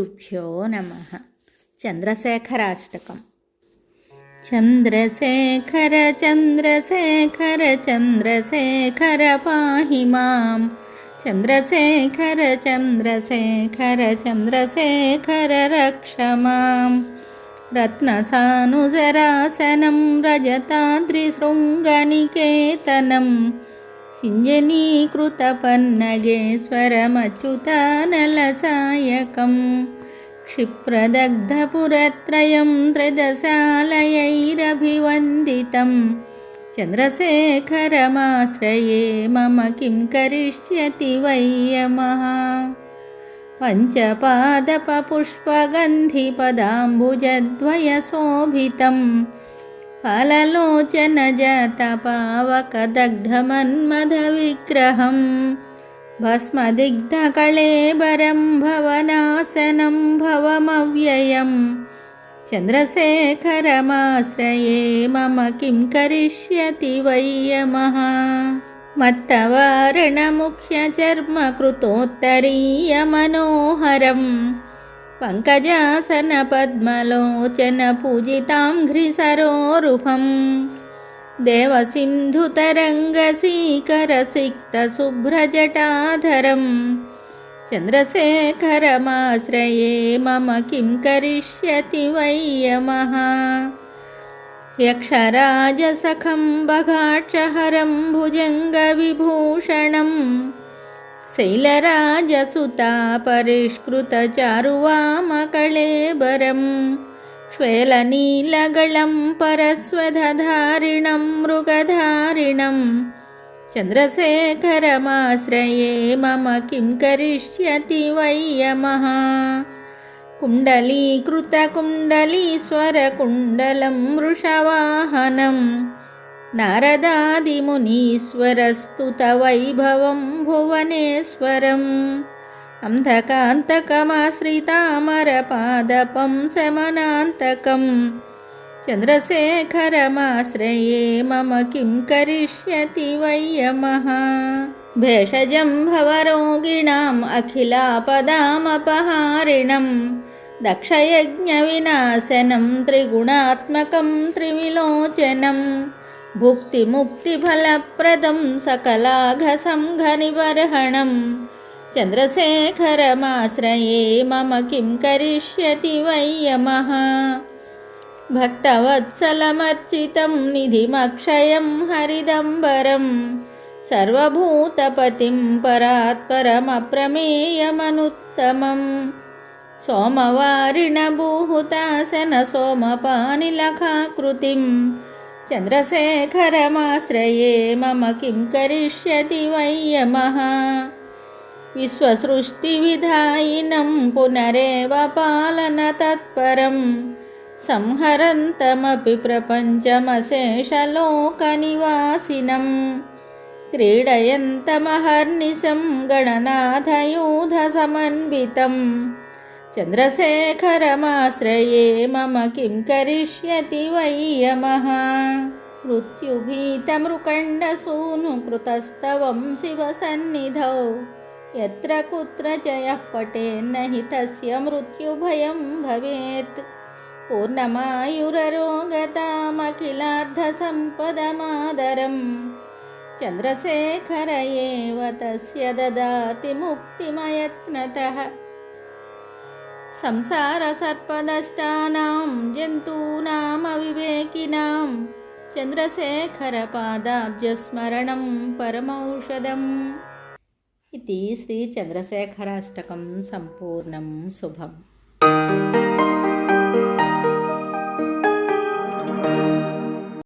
श्रीगुरुभ्यो नमः। चन्द्रशेखराष्टकम्। चन्द्रशेखर चन्द्रशेखर चन्द्रशेखर पाहि मां। चन्द्रशेखर चन्द्रशेखर चन्द्रशेखर रक्ष मां। रत्नसानुजरासनं रजताद्रिशृङ्गनिकेतनं सिञ्जनीकृतपन्नगेश्वरमच्युतानलसायकं क्षिप्रदग्धपुरत्रयं त्रिदशालयैरभिवन्दितं चन्द्रशेखरमाश्रये मम किं करिष्यति वै यमः। पञ्चपादपपुष्पगन्धिपदाम्बुजद्वयशोभितं फाललोचनजातपावकदग्धमन्मथविग्रहं भस्मदिग्धकळेबरं भवनासनं भवमव्ययं चन्द्रशेखरमाश्रये मम किं करिष्यति वै यमः। मत्तवारणमुख्यचर्मकृतोत्तरीयमनोहरं पङ्कजासनपद्मलोचनपूजिताङ्घ्रिसरोरुहं देवसिन्धुतरङ्गसीकरसिक्तशुभ्रजटाधरं चन्द्रशेखरमाश्रये मम किं करिष्यति वै यमः। यक्षराजसखं बगाक्षहरं भुजङ्गविभूषणं शैलराजसुतापरिष्कृतचारुवामकळेबरं श्वेलनीलगलं परस्वधारिणं मृगधारिणं चन्द्रशेखरमाश्रये मम किं करिष्यति वै यमः। कुण्डलीकृतकुण्डलीश्वरकुण्डलं वृषवाहनं नारदादिमुनीश्वरस्तुतवैभवं भुवनेश्वरम् अन्धकान्तकमाश्रितामरपादपं शमनान्तकं चन्द्रशेखरमाश्रये मम किं करिष्यति वै यमः। भेषजं भवरोगिणाम् अखिलापदामपहारिणं दक्षयज्ञविनाशनं त्रिगुणात्मकं त्रिविलोचनं भुक्तिमुक्तिफलप्रदं सकलाघसंघनिबर्हणं चन्द्रशेखरमाश्रये मम किं करिष्यति वै यमः। भक्तवत्सलमर्चितं निधिमक्षयं हरिदम्बरं सर्वभूतपतिं परात्परमप्रमेयमनुत्तमं सोमवारिणभूहुतासन सोमपानिलखाकृतिं चन्द्रशेखरमाश्रये मम किं करिष्यति वै यमः। विश्वसृष्टिविधायिनं पुनरेव पालनतत्परं संहरन्तमपि प्रपञ्चमशेषलोकनिवासिनं क्रीडयन्तमहर्निशं गणनाथयूधसमन्वितं चन्द्रशेखरमाश्रये मम किं करिष्यति वै यमः। मृत्युभीतमृकण्डसूनुकृतस्तवं शिवसन्निधौ यत्र कुत्र च यः पठेन्न हि तस्य मृत्युभयं भवेत्। पूर्णमायुररोगतामखिलार्धसम्पदमादरं चन्द्रशेखर एव तस्य ददाति मुक्तिमयत्नतः। संसारसर्पदष्टानां जन्तूनामविवेकिनां चन्द्रशेखरपादाब्जस्मरणं परमौषधम् इति श्रीचन्द्रशेखराष्टकं सम्पूर्णं शुभम्।